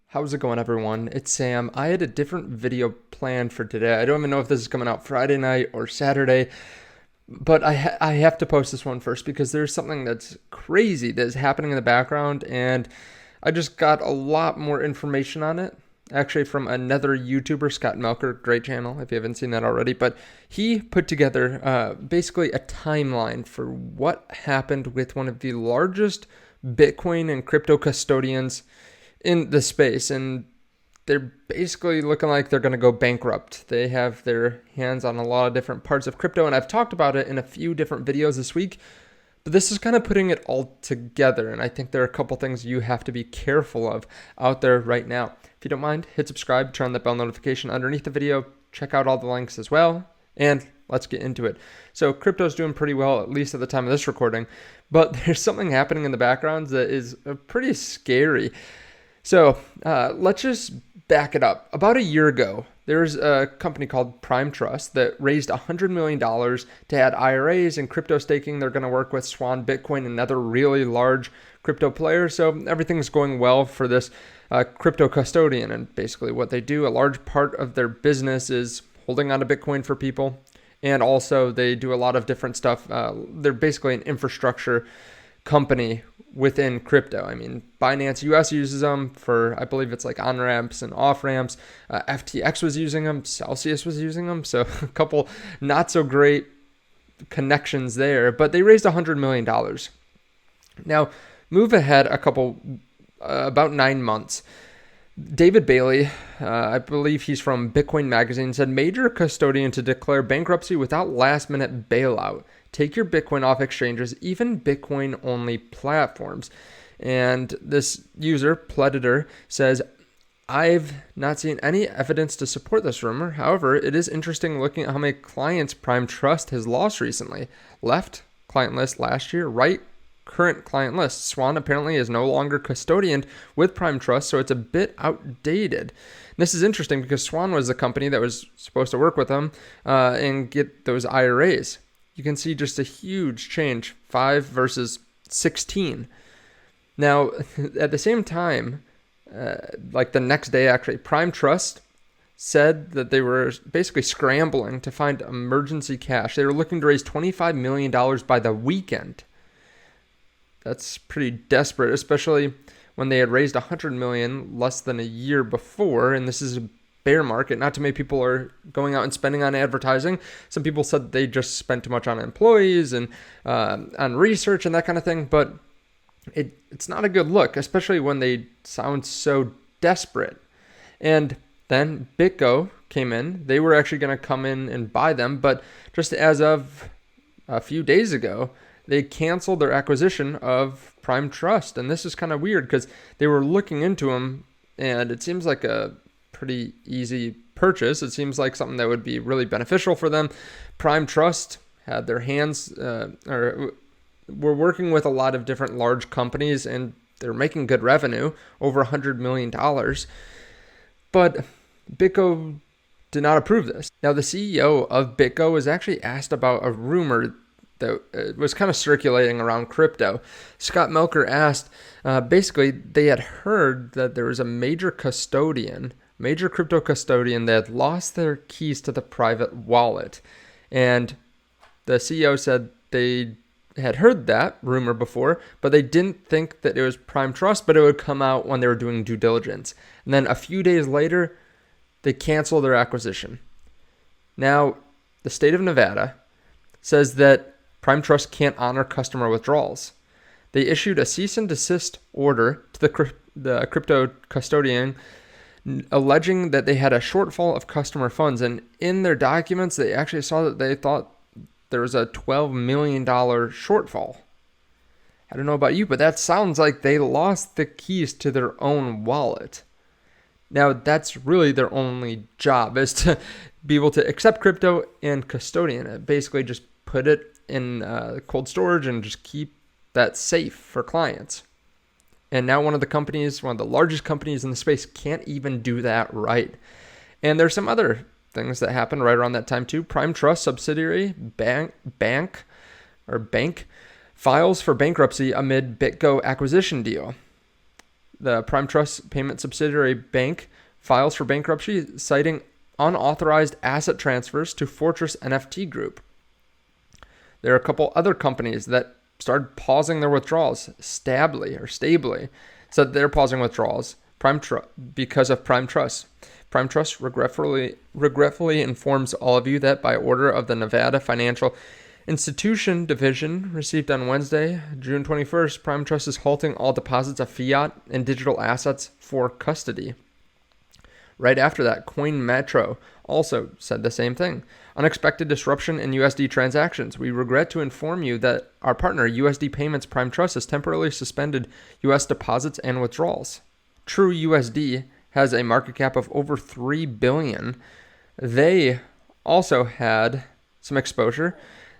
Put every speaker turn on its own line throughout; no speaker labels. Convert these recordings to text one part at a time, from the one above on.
How's it going, everyone? It's Sam. I had a different video planned for today. I don't even know if this is coming out Friday night or Saturday, but I have to post this one first because there's something that's crazy that's happening in the background, and I just got a lot more information on it. Actually, from another YouTuber, Scott Melker, great channel if you haven't seen that already. But he put together basically a timeline for what happened with one of the largest Bitcoin and crypto custodians in the space, and they're basically looking like they're going to go bankrupt. They have their hands on a lot of different parts of crypto, and I've talked about it in a few different videos this week, but this is kind of putting it all together, and I think there are a couple things you have to be careful of out there right now. If you don't mind, hit subscribe, turn on that bell notification underneath the video, check out all the links as well, and let's get into it. So crypto's doing pretty well, at least at the time of this recording, but there's something happening in the background that is pretty scary. So let's just back it up. About a year ago, there's a company called Prime Trust that raised $100 million to add IRAs and crypto staking. They're going to work with Swan Bitcoin, another really large crypto player. So everything's going well for this crypto custodian. And basically what they do, a large part of their business is holding on to Bitcoin for people. And also they do a lot of different stuff. They're basically an infrastructure company within crypto. I mean, Binance US uses them for, I believe it's like on-ramps and off-ramps. FTX was using them. Celsius was using them. So a couple not so great connections there, but they raised $100 million. Now, move ahead a couple, about 9 months. David Bailey, I believe he's from Bitcoin Magazine, said major custodian to declare bankruptcy without last-minute bailout. Take your Bitcoin off exchanges, even Bitcoin-only platforms. And this user, Predator, says, I've not seen any evidence to support this rumor. However, it is interesting looking at how many clients Prime Trust has lost recently. Left client list last year, right current client list. Swan apparently is no longer custodian with Prime Trust, so it's a bit outdated. This is interesting because Swan was the company that was supposed to work with them and get those IRAs. You can see just a huge change, 5 versus 16. Now, at the same time, like the next day actually, Prime Trust said that they were basically scrambling to find emergency cash. They were looking to raise $25 million by the weekend. That's pretty desperate, especially when they had raised $100 million less than a year before, and this is a bear market. Not too many people are going out and spending on advertising. Some people said they just spent too much on employees and on research and that kind of thing, but it's not a good look, especially when they sound so desperate. And then BitGo came in. They were actually going to come in and buy them, but just as of a few days ago, they canceled their acquisition of Prime Trust. And this is kind of weird because they were looking into them, and it seems like a pretty easy purchase. It seems like something that would be really beneficial for them. Prime Trust had their hands, or were working with a lot of different large companies, and they're making good revenue, over $100 million. But BitGo did not approve this. Now, the CEO of BitGo was actually asked about a rumor that was kind of circulating around crypto. Scott Melker asked, basically, they had heard that there was a major crypto custodian that had lost their keys to the private wallet. And the CEO said they had heard that rumor before, but they didn't think that it was Prime Trust, but it would come out when they were doing due diligence. And then a few days later, they canceled their acquisition. Now, the state of Nevada says that Prime Trust can't honor customer withdrawals. They issued a cease and desist order to the crypto custodian, alleging that they had a shortfall of customer funds. And in their documents, they actually saw that they thought there was a $12 million shortfall. I don't know about you, but that sounds like they lost the keys to their own wallet. Now, that's really their only job, is to be able to accept crypto and custodian it. Basically, just put it in cold storage and just keep that safe for clients. And now one of the largest companies in the space can't even do that right. And there's some other things that happened right around that time too. Prime Trust subsidiary bank files for bankruptcy amid BitGo acquisition deal. The Prime Trust payment subsidiary bank files for bankruptcy, citing unauthorized asset transfers to Fortress NFT Group. There are a couple other companies that started pausing their withdrawals. Stably said they're pausing withdrawals because of Prime Trust. Prime Trust regretfully informs all of you that by order of the Nevada Financial Institution Division received on Wednesday, June 21st, Prime Trust is halting all deposits of fiat and digital assets for custody. Right after that, Coin Metro also said the same thing. Unexpected disruption in USD transactions. We regret to inform you that our partner, USD Payments Prime Trust, has temporarily suspended US deposits and withdrawals. True USD has a market cap of over $3 billion. They also had some exposure.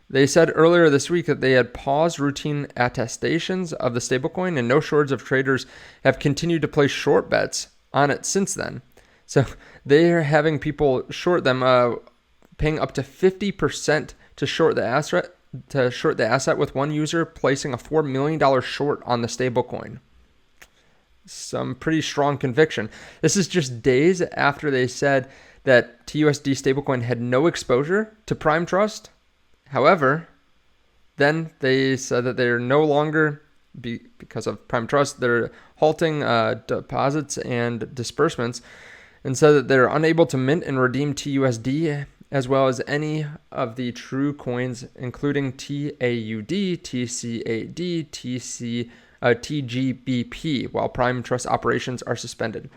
They said earlier this week that they had paused routine attestations of the stablecoin, and no shortage of traders have continued to place short bets on it since then. So they are having people short them, paying up to 50% to short the asset, with one user placing a $4 million short on the stablecoin. Some pretty strong conviction. This is just days after they said that TUSD stablecoin had no exposure to Prime Trust. However, then they said that they're no longer, because of Prime Trust, they're halting deposits and disbursements, and said that they're unable to mint and redeem TUSD as well as any of the true coins, including TAUD, TCAD, TGBP, while Prime Trust operations are suspended.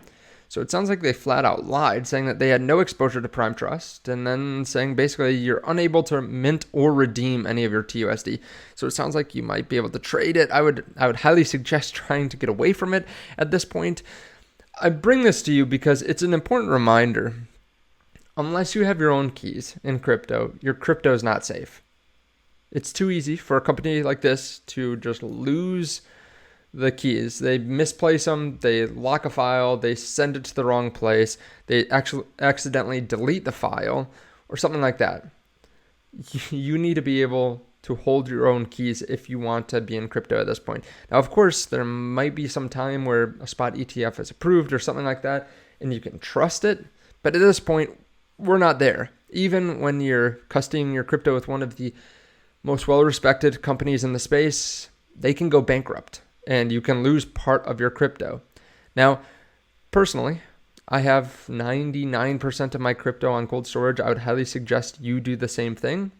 So it sounds like they flat out lied, saying that they had no exposure to Prime Trust, and then saying basically you're unable to mint or redeem any of your TUSD. So it sounds like you might be able to trade it. I would highly suggest trying to get away from it at this point. I bring this to you because it's an important reminder. Unless you have your own keys in crypto, your crypto is not safe. It's too easy for a company like this to just lose the keys. They misplace them, they lock a file, they send it to the wrong place, they actually accidentally delete the file or something like that. You need to be able to hold your own keys if you want to be in crypto at this point. Now, of course, there might be some time where a spot ETF is approved or something like that, and you can trust it. But at this point, we're not there. Even when you're custodying your crypto with one of the most well-respected companies in the space, they can go bankrupt and you can lose part of your crypto. Now, personally, I have 99% of my crypto on cold storage. I would highly suggest you do the same thing.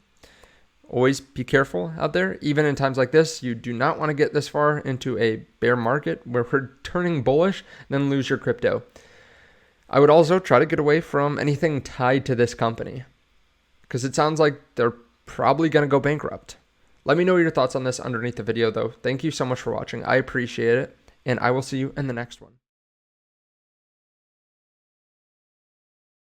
Always be careful out there. Even in times like this, you do not want to get this far into a bear market where we're turning bullish, then lose your crypto. I would also try to get away from anything tied to this company because it sounds like they're probably going to go bankrupt. Let me know your thoughts on this underneath the video, though. Thank you so much for watching. I appreciate it, and I will see you in the next one.